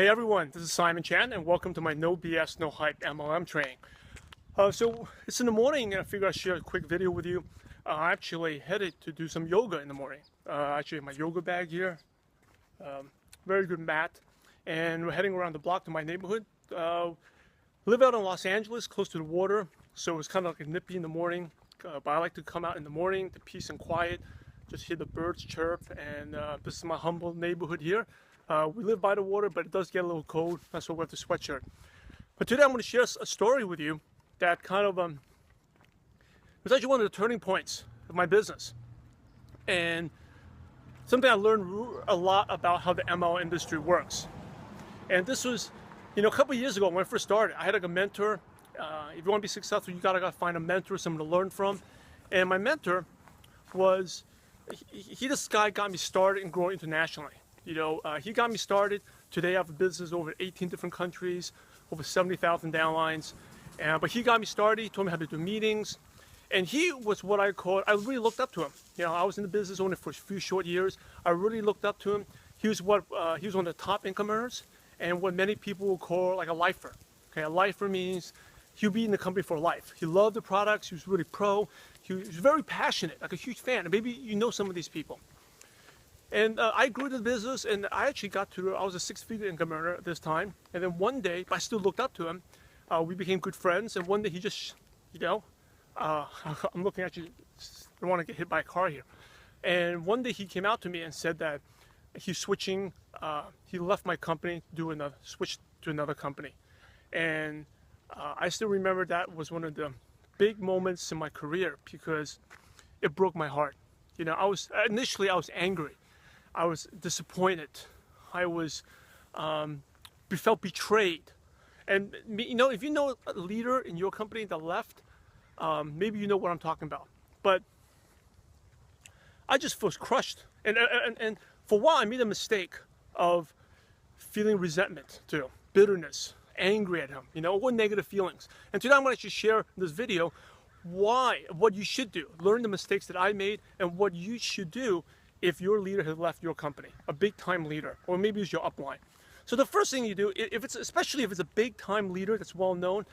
Hey everyone, this is Simon Chan and welcome to my No BS, No Hype MLM training. So it's in the morning and I figured I'd share a quick video with you. I actually headed to do some yoga in the morning. Actually my yoga bag here, very good mat, and we're heading around the block to my neighborhood. Live out in Los Angeles, close to the water, so it's kind of like nippy in the morning, but I like to come out in the morning to peace and quiet, just hear the birds chirp, and this is my humble neighborhood here. We live by the water, but it does get a little cold. That's why we have the sweatshirt. But today I'm going to share a story with you that kind of was actually one of the turning points of my business. And something I learned a lot about how the MLM industry works. And this was, a couple of years ago when I first started. I had like a mentor. If you want to be successful, you gotta find a mentor, someone to learn from. And my mentor was, this guy got me started and growing internationally. He got me started. Today I have a business over 18 different countries, over 70,000 downlines. But he got me started. He told me how to do meetings. And he was what I really looked up to him. I was in the business only for a few short years. I really looked up to him. He was one of the top income earners and what many people will call like a lifer. Okay, a lifer means he'll be in the company for life. He loved the products. He was really pro. He was very passionate, like a huge fan. And maybe you know some of these people. And I grew the business, and I actually I was a six-figure income earner at this time. And then one day, I still looked up to him. We became good friends, and one day he just, I'm looking at you, I don't want to get hit by a car here. And one day he came out to me and said that he's switching, he left my company to switch to another company. And I still remember that was one of the big moments in my career because it broke my heart. Initially I was angry. I was disappointed. I felt betrayed. And if you know a leader in your company that left, maybe you know what I'm talking about. But I just was crushed. And for a while, I made a mistake of feeling resentment too, bitterness, angry at him, or negative feelings. And today I'm going to share in this video what you should do, learn the mistakes that I made, and what you should do if your leader has left your company, a big-time leader, or maybe it's your upline. So the first thing you do, especially if it's a big-time leader that's well-known,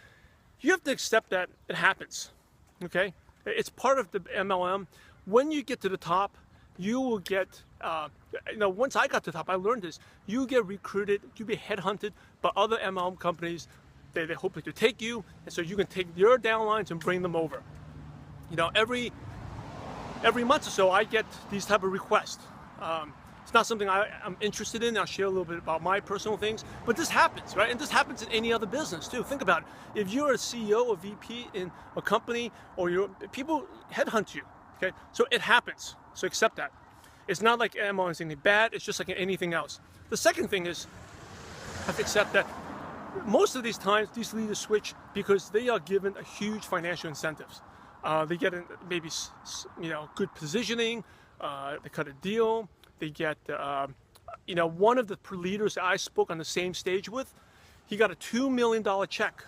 you have to accept that it happens, okay? It's part of the MLM. When you get to the top, you will get, once I got to the top, I learned this, you get recruited, you be headhunted by other MLM companies. They hope to take you, and so you can take your downlines and bring them over. Every month or so, I get these type of requests. It's not something I'm interested in. I'll share a little bit about my personal things, but this happens, right? And this happens in any other business too. Think about it. If you're a CEO or VP in a company, or people headhunt you, okay? So it happens. So accept that. It's not like MLM is anything bad. It's just like anything else. The second thing is, I have to accept that most of these times, these leaders switch because they are given a huge financial incentives. They get maybe good positioning. They cut a deal. They get one of the leaders I spoke on the same stage with, he got a $2 million check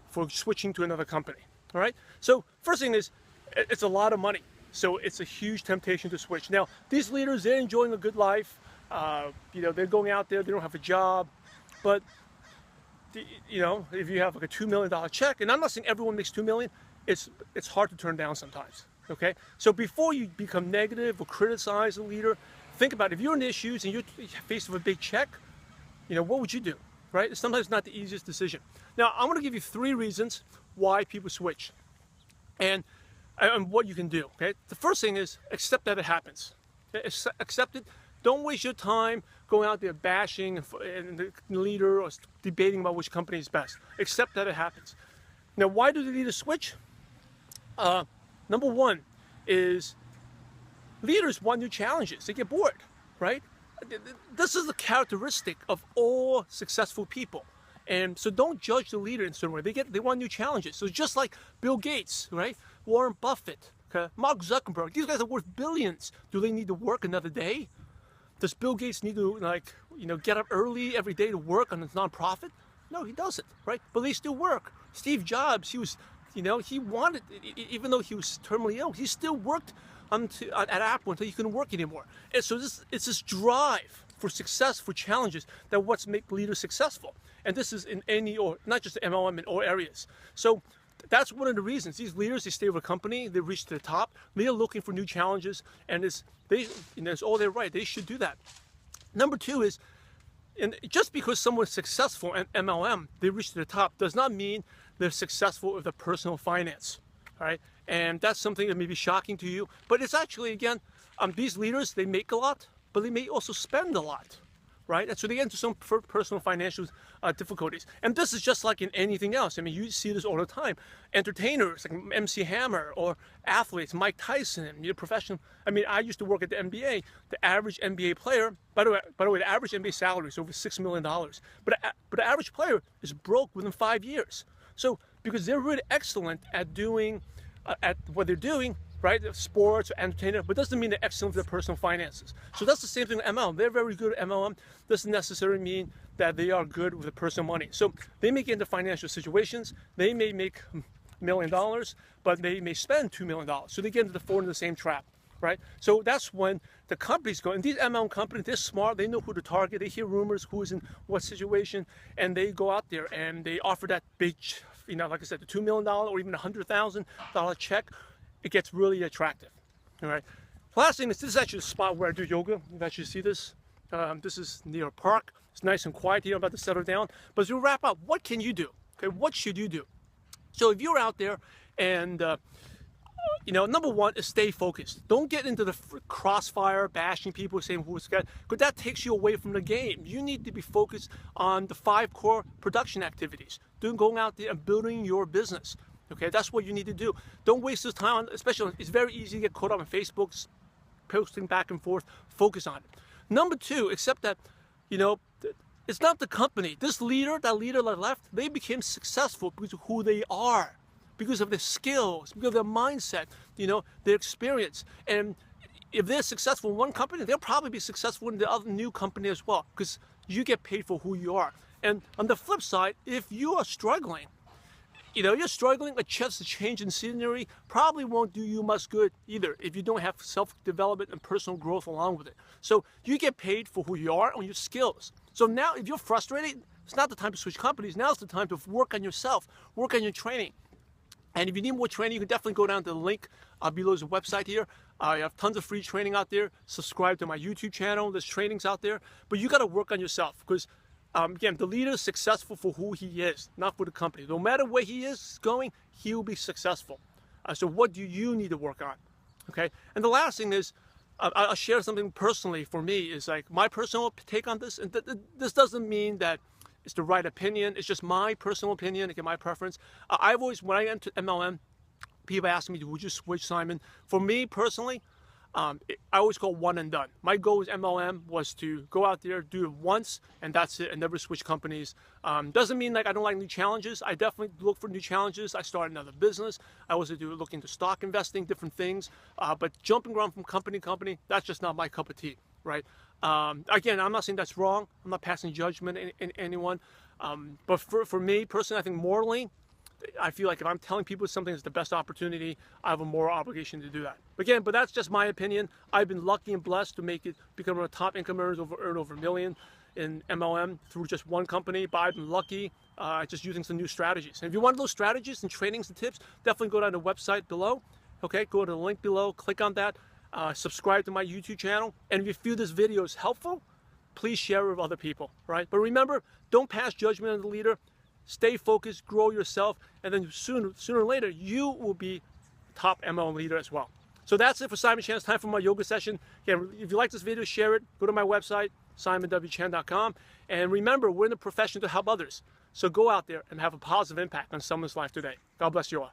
for switching to another company. All right. So first thing is, it's a lot of money. So it's a huge temptation to switch. Now these leaders, they're enjoying a good life. They're going out there. They don't have a job, but if you have like a $2 million check, and I'm not saying everyone makes $2 million. It's hard to turn down sometimes, okay? So before you become negative or criticize a leader, think about if you're in issues and you're faced with a big check, what would you do, right? It's sometimes not the easiest decision. Now, I'm going to give you 3 reasons why people switch and what you can do, okay? The first thing is accept that it happens. Okay? Accept it. Don't waste your time going out there bashing and the leader or debating about which company is best. Accept that it happens. Now, why do the leaders switch? Number one is leaders want new challenges. They get bored, right? This is the characteristic of all successful people. And so don't judge the leader in some way. They want new challenges. So just like Bill Gates, right? Warren Buffett, okay? Mark Zuckerberg, these guys are worth billions. Do they need to work another day? Does Bill Gates need to get up early every day to work on his nonprofit? No, he doesn't, right? But they still work. Steve Jobs, he wanted, even though he was terminally ill, he still worked at Apple until you couldn't work anymore. And so it's this drive for success, for challenges, that what's make leaders successful. And this is in any, or not just MLM, in all areas. So that's one of the reasons these leaders, they stay with a company, they reach to the top, they're looking for new challenges, and it's all their right. They should do that. Number two is, and just because someone's successful in MLM, they reach to the top, does not mean they're successful with their personal finance, all right? And that's something that may be shocking to you, but it's actually, again, these leaders, they make a lot, but they may also spend a lot, right? And so they get into some personal financial difficulties. And this is just like in anything else. I mean, you see this all the time. Entertainers like MC Hammer, or athletes, Mike Tyson, professional. I mean, I used to work at the NBA. The average NBA player, by the way, the average NBA salary is over $6 million. But the average player is broke within 5 years. So because they're really excellent at doing, at what they're doing, right? Sports or entertainment, but doesn't mean they're excellent with their personal finances. So that's the same thing with MLM. They're very good at MLM. Doesn't necessarily mean that they are good with the personal money. So they may get into financial situations. They may make $1 million, but they may spend $2 million. So they get into the same trap, right? So that's when the companies go, and these MLM companies, they're smart. They know who to target. They hear rumors, who's in what situation, and they go out there and they offer that big, like I said, the $2 million or even $100,000 check. It gets really attractive. All right. Last thing is, this is actually the spot where I do yoga. You actually see this. This is near a park. It's nice and quiet here. I'm about to settle down. But as we wrap up, what can you do? Okay, what should you do? So if you're out there and number one is stay focused. Don't get into the crossfire, bashing people, saying who's good, because that takes you away from the game. You need to be focused on the 5 core production activities. Going out there and building your business. Okay, that's what you need to do. Don't waste this time, especially, it's very easy to get caught up on Facebook, posting back and forth. Focus on it. Number two, accept that, it's not the company. That leader that left, they became successful because of who they are, because of their skills, because of their mindset, their experience. And if they're successful in one company, they'll probably be successful in the other new company as well, because you get paid for who you are. And on the flip side, if you are struggling, you're struggling, a chance to change in scenery probably won't do you much good either if you don't have self-development and personal growth along with it. So you get paid for who you are and your skills. So now if you're frustrated, it's not the time to switch companies. Now it's the time to work on yourself, work on your training. And if you need more training, you can definitely go down to the link below the website here. I have tons of free training out there. Subscribe to my YouTube channel. There's trainings out there. But you got to work on yourself, because again, the leader is successful for who he is, not for the company. No matter where he is going, he will be successful. So what do you need to work on? Okay. And the last thing is, I'll share something personally for me, is like my personal take on this. And this doesn't mean that it's the right opinion. It's just my personal opinion, again, my preference. I've always, when I entered MLM, people ask me, would you switch, Simon? For me personally, I always call one and done. My goal with MLM was to go out there, do it once, and that's it, and never switch companies. Doesn't mean like I don't like new challenges. I definitely look for new challenges. I started another business. I also look into stock investing, different things. But jumping around from company to company, that's just not my cup of tea, right? Again, I'm not saying that's wrong. I'm not passing judgment in anyone. But for me personally, I think morally, I feel like if I'm telling people something is the best opportunity, I have a moral obligation to do that. Again, but that's just my opinion. I've been lucky and blessed to become a top income earner, earn over $1 million in MLM through just one company. But I've been lucky just using some new strategies. And if you want those strategies and trainings and tips, definitely go down to the website below. Okay, go to the link below, click on that, subscribe to my YouTube channel. And if you feel this video is helpful, please share it with other people, right? But remember, don't pass judgment on the leader. Stay focused, grow yourself, and then sooner or later, you will be top MLM leader as well. So that's it for Simon Chan. It's time for my yoga session. Again, if you like this video, share it. Go to my website, simonwchan.com. And remember, we're in the profession to help others. So go out there and have a positive impact on someone's life today. God bless you all.